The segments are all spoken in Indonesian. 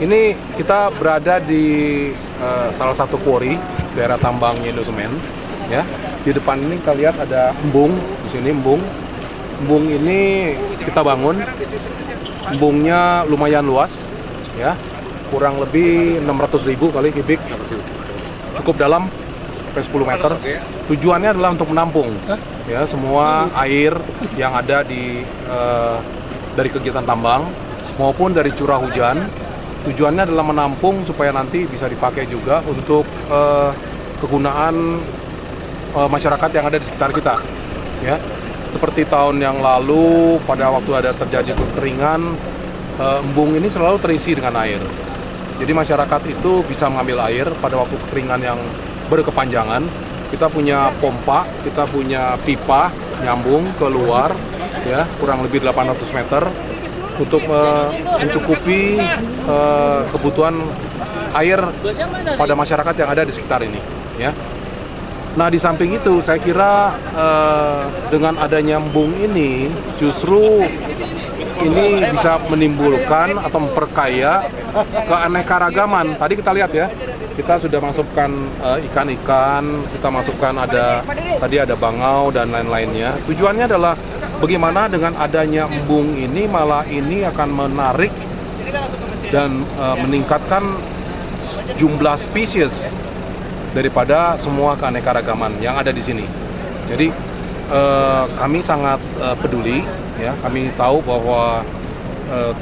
Ini kita berada di salah satu quarry daerah tambangnya Indosemen, ya. Di depan ini kita lihat ada embung, di sini embung. Embung ini kita bangun. Embungnya lumayan luas, ya. Kurang lebih 600.000 kali kubik. Cukup dalam sampai 10 meter. Tujuannya adalah untuk menampung ya semua air yang ada dari kegiatan tambang maupun dari curah hujan. Tujuannya adalah menampung supaya nanti bisa dipakai juga untuk kegunaan masyarakat yang ada di sekitar kita. Ya, seperti tahun yang lalu pada waktu ada terjadi kekeringan, embung ini selalu terisi dengan air. Jadi masyarakat itu bisa mengambil air pada waktu kekeringan yang berkepanjangan. Kita punya pompa, kita punya pipa nyambung keluar, ya kurang lebih 800 meter. Untuk mencukupi kebutuhan air pada masyarakat yang ada di sekitar ini, ya. Nah, di samping itu saya kira dengan adanya embung ini justru ini bisa menimbulkan atau memperkaya keanekaragaman. Tadi kita lihat ya, kita sudah masukkan ikan-ikan, kita masukkan tadi ada bangau dan lain-lainnya. Tujuannya adalah bagaimana dengan adanya embung ini malah ini akan menarik dan meningkatkan jumlah spesies daripada semua keanekaragaman yang ada di sini. Jadi kami sangat peduli, ya. Kami tahu bahwa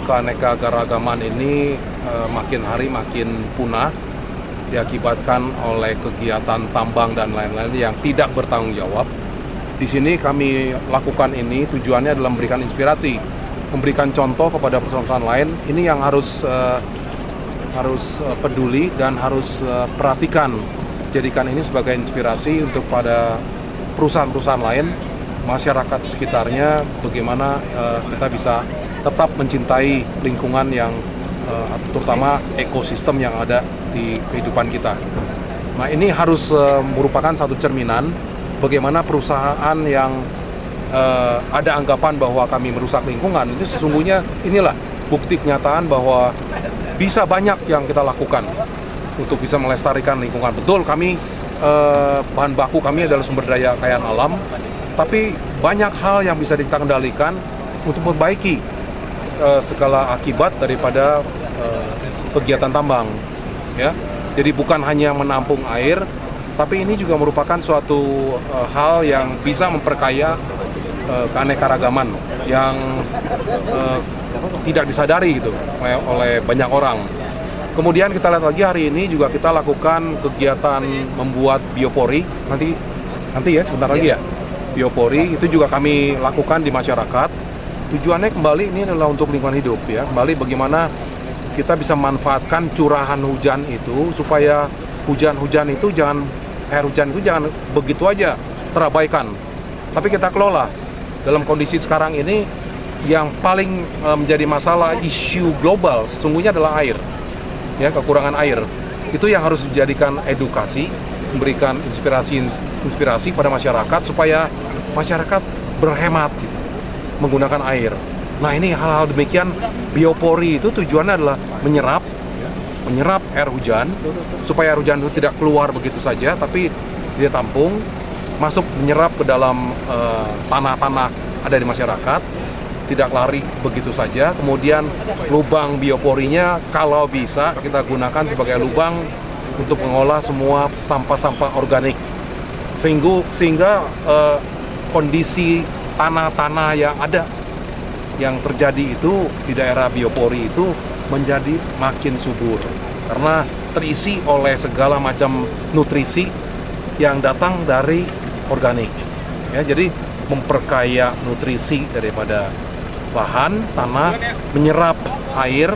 keanekaragaman ini makin hari makin punah diakibatkan oleh kegiatan tambang dan lain-lain yang tidak bertanggung jawab. Di sini kami lakukan ini tujuannya adalah memberikan inspirasi, memberikan contoh kepada perusahaan lain. Ini yang harus peduli dan harus perhatikan. Jadikan ini sebagai inspirasi untuk pada perusahaan-perusahaan lain, masyarakat sekitarnya, bagaimana kita bisa tetap mencintai lingkungan yang terutama ekosistem yang ada di kehidupan kita. Nah, ini harus merupakan satu cerminan bagaimana perusahaan yang ada anggapan bahwa kami merusak lingkungan, itu sesungguhnya inilah bukti kenyataan bahwa bisa banyak yang kita lakukan untuk bisa melestarikan lingkungan. Betul, kami bahan baku kami adalah sumber daya kekayaan alam, tapi banyak hal yang bisa kita kendalikan untuk memperbaiki segala akibat daripada kegiatan tambang, ya. Jadi bukan hanya menampung air, tapi ini juga merupakan suatu hal yang bisa memperkaya keanekaragaman yang tidak disadari gitu oleh banyak orang. Kemudian kita lihat lagi hari ini juga kita lakukan kegiatan membuat biopori. Nanti ya sebentar lagi ya. Biopori itu juga kami lakukan di masyarakat. Tujuannya kembali ini adalah untuk lingkungan hidup, ya. Kembali bagaimana kita bisa memanfaatkan curahan hujan itu supaya air hujan itu jangan begitu aja terabaikan, tapi kita kelola. Dalam kondisi sekarang ini yang paling menjadi masalah isu global sesungguhnya adalah air, ya, kekurangan air. Itu yang harus dijadikan edukasi, memberikan inspirasi pada masyarakat supaya masyarakat berhemat gitu, menggunakan air. Nah, ini hal-hal demikian, biopori itu tujuannya adalah menyerap air hujan supaya air hujan itu tidak keluar begitu saja, tapi dia tampung, masuk menyerap ke dalam tanah-tanah ada di masyarakat, tidak lari begitu saja. Kemudian lubang bioporinya kalau bisa kita gunakan sebagai lubang untuk mengolah semua sampah-sampah organik, sehingga kondisi tanah-tanah yang ada yang terjadi itu di daerah biopori itu menjadi makin subur karena terisi oleh segala macam nutrisi yang datang dari organik, ya. Jadi memperkaya nutrisi daripada bahan tanah, menyerap air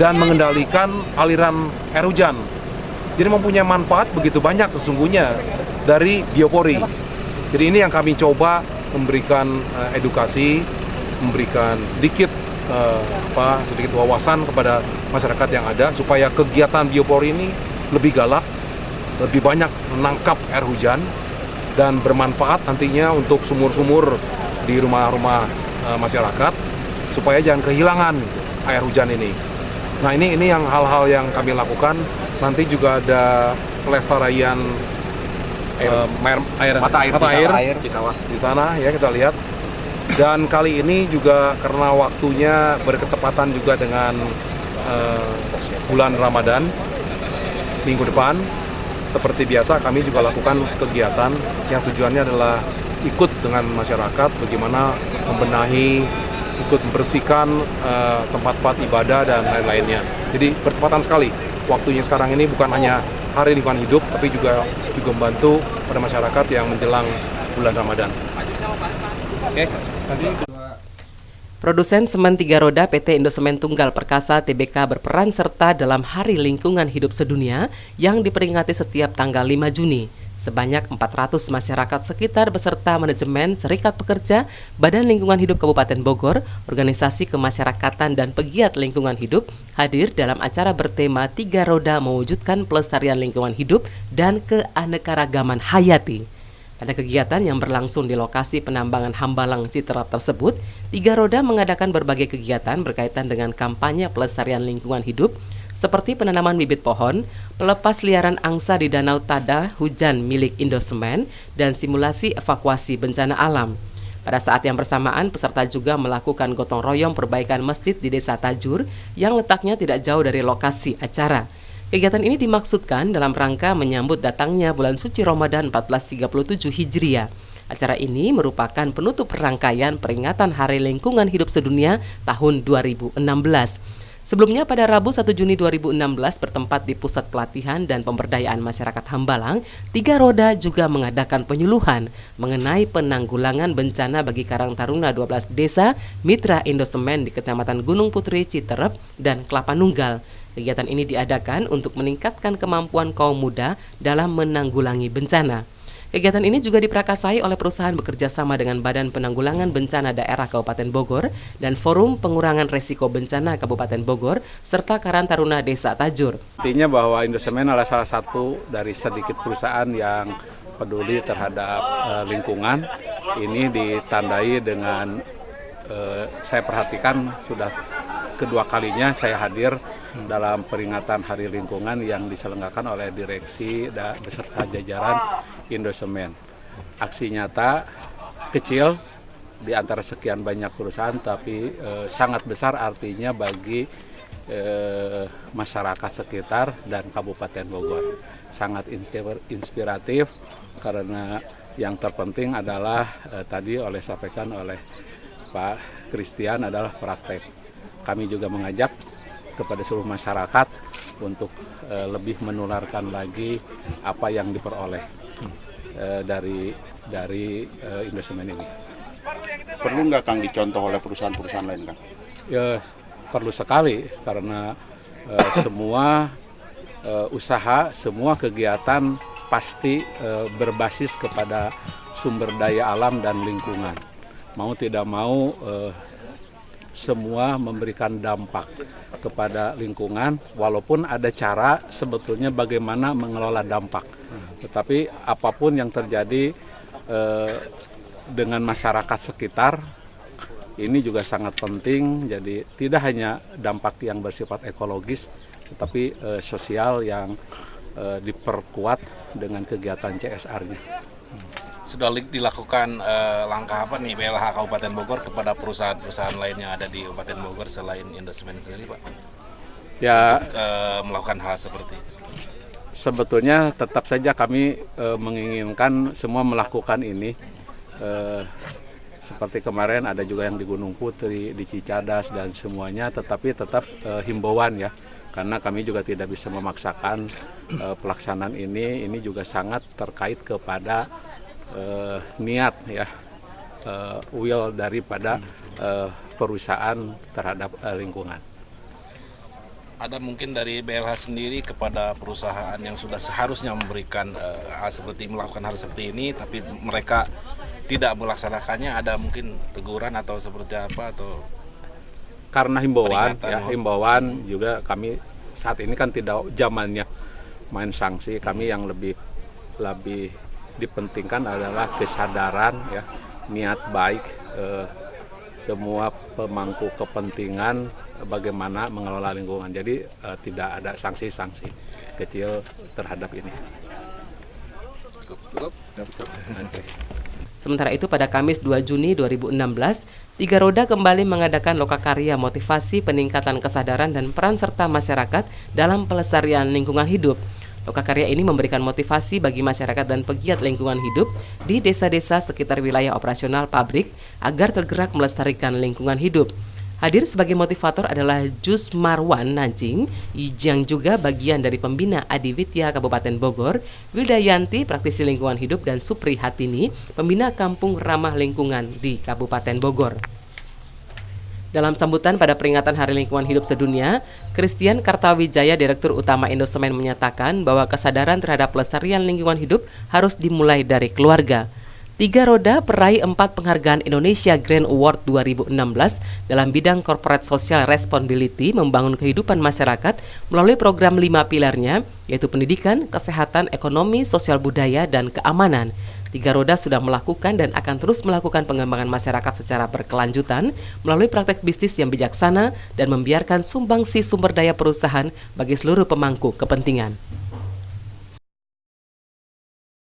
dan mengendalikan aliran air hujan. Jadi mempunyai manfaat begitu banyak sesungguhnya dari biopori. Jadi ini yang kami coba memberikan edukasi, memberikan sedikit wawasan kepada masyarakat yang ada supaya kegiatan biopori ini lebih galak, lebih banyak menangkap air hujan dan bermanfaat nantinya untuk sumur-sumur di rumah-rumah masyarakat supaya jangan kehilangan air hujan ini. Nah ini yang hal-hal yang kami lakukan. Nanti juga ada pelestarian mata air Cisawah. di sana ya, kita lihat. Dan kali ini juga karena waktunya berketepatan juga dengan bulan Ramadan minggu depan, seperti biasa kami juga lakukan kegiatan yang tujuannya adalah ikut dengan masyarakat bagaimana membenahi, ikut membersihkan tempat-tempat ibadah dan lain-lainnya. Jadi bertepatan sekali waktunya sekarang ini, bukan hanya Hari Lingkungan Hidup, tapi juga membantu pada masyarakat yang menjelang bulan Ramadan. Oke. Produsen semen 3 roda PT Indosemen Tunggal Perkasa Tbk berperan serta dalam Hari Lingkungan Hidup Sedunia yang diperingati setiap tanggal 5 Juni. Sebanyak 400 masyarakat sekitar beserta manajemen, serikat pekerja, Badan Lingkungan Hidup Kabupaten Bogor, organisasi kemasyarakatan dan pegiat lingkungan hidup hadir dalam acara bertema 3 roda mewujudkan pelestarian lingkungan hidup dan keanekaragaman hayati. Pada kegiatan yang berlangsung di lokasi penambangan Hambalang Citra tersebut, 3 roda mengadakan berbagai kegiatan berkaitan dengan kampanye pelestarian lingkungan hidup, seperti penanaman bibit pohon, pelepas liaran angsa di Danau Tada hujan milik Indosemen, dan simulasi evakuasi bencana alam. Pada saat yang bersamaan, peserta juga melakukan gotong royong perbaikan masjid di Desa Tajur yang letaknya tidak jauh dari lokasi acara. Kegiatan ini dimaksudkan dalam rangka menyambut datangnya bulan suci Ramadan 1437 Hijriah. Acara ini merupakan penutup rangkaian peringatan Hari Lingkungan Hidup Sedunia tahun 2016. Sebelumnya pada Rabu 1 Juni 2016 bertempat di Pusat Pelatihan dan Pemberdayaan Masyarakat Hambalang, 3 roda juga mengadakan penyuluhan mengenai penanggulangan bencana bagi Karang Taruna 12 desa Mitra Indosemen di Kecamatan Gunung Putri, Citerep, dan Kelapa Nunggal. Kegiatan ini diadakan untuk meningkatkan kemampuan kaum muda dalam menanggulangi bencana. Kegiatan ini juga diprakarsai oleh perusahaan bekerja sama dengan Badan Penanggulangan Bencana Daerah Kabupaten Bogor dan Forum Pengurangan Resiko Bencana Kabupaten Bogor serta Karang Taruna Desa Tajur. Intinya bahwa Indosemen adalah salah satu dari sedikit perusahaan yang peduli terhadap lingkungan. Ini ditandai dengan saya perhatikan sudah kedua kalinya saya hadir dalam peringatan Hari Lingkungan yang diselenggarakan oleh direksi beserta jajaran Indosemen. Aksi nyata kecil di antara sekian banyak perusahaan, tapi sangat besar artinya bagi masyarakat sekitar dan Kabupaten Bogor. Sangat inspiratif karena yang terpenting adalah tadi sampaikan oleh Pak Christian adalah praktek. Kami juga mengajak kepada seluruh masyarakat untuk lebih menularkan lagi apa yang diperoleh dari Indosemen ini. Perlu nggak Kang dicontoh oleh perusahaan-perusahaan lain, Kang? Ya, perlu sekali karena semua usaha, semua kegiatan pasti berbasis kepada sumber daya alam dan lingkungan. Mau tidak mau semua memberikan dampak kepada lingkungan, walaupun ada cara sebetulnya bagaimana mengelola dampak. Tetapi apapun yang terjadi dengan masyarakat sekitar, ini juga sangat penting. Jadi tidak hanya dampak yang bersifat ekologis, tetapi sosial yang diperkuat dengan kegiatan CSR-nya. Sudah dilakukan langkah apa nih BLH Kabupaten Bogor kepada perusahaan-perusahaan lain yang ada di Kabupaten Bogor selain Indosemen sendiri, Pak? Ya, melakukan hal seperti itu. Sebetulnya tetap saja kami menginginkan semua melakukan ini. Seperti kemarin ada juga yang di Gunung Putri, di Cicadas dan semuanya, tetapi tetap himbauan ya. Karena kami juga tidak bisa memaksakan pelaksanaan ini juga sangat terkait kepada niat ya, will daripada perusahaan terhadap lingkungan. Ada mungkin dari BLH sendiri kepada perusahaan yang sudah seharusnya memberikan melakukan hal seperti ini, tapi mereka tidak melaksanakannya, ada mungkin teguran atau seperti apa atau? Karena himbauan juga kami saat ini kan tidak zamannya main sanksi. Kami yang lebih dipentingkan adalah kesadaran ya, niat baik semua pemangku kepentingan bagaimana mengelola lingkungan. Jadi tidak ada sanksi-sanksi kecil terhadap ini. Sementara itu pada Kamis 2 Juni 2016, Tiga Roda kembali mengadakan lokakarya motivasi peningkatan kesadaran dan peran serta masyarakat dalam pelestarian lingkungan hidup. Lokakarya ini memberikan motivasi bagi masyarakat dan pegiat lingkungan hidup di desa-desa sekitar wilayah operasional pabrik agar tergerak melestarikan lingkungan hidup. Hadir sebagai motivator adalah Jus Marwan Nancing, yang juga bagian dari pembina Adiwitya Kabupaten Bogor, Wildayanti, praktisi lingkungan hidup, dan Supri Hatini, pembina Kampung Ramah Lingkungan di Kabupaten Bogor. Dalam sambutan pada peringatan Hari Lingkungan Hidup Sedunia, Christian Kartawijaya, Direktur Utama Indosemen, menyatakan bahwa kesadaran terhadap pelestarian lingkungan hidup harus dimulai dari keluarga. Tiga Roda peraih 4 penghargaan Indonesia Grand Award 2016 dalam bidang Corporate Social Responsibility membangun kehidupan masyarakat melalui program 5 pilarnya, yaitu pendidikan, kesehatan, ekonomi, sosial budaya, dan keamanan. Tiga Roda sudah melakukan dan akan terus melakukan pengembangan masyarakat secara berkelanjutan melalui praktek bisnis yang bijaksana dan membiarkan sumbangsi sumber daya perusahaan bagi seluruh pemangku kepentingan.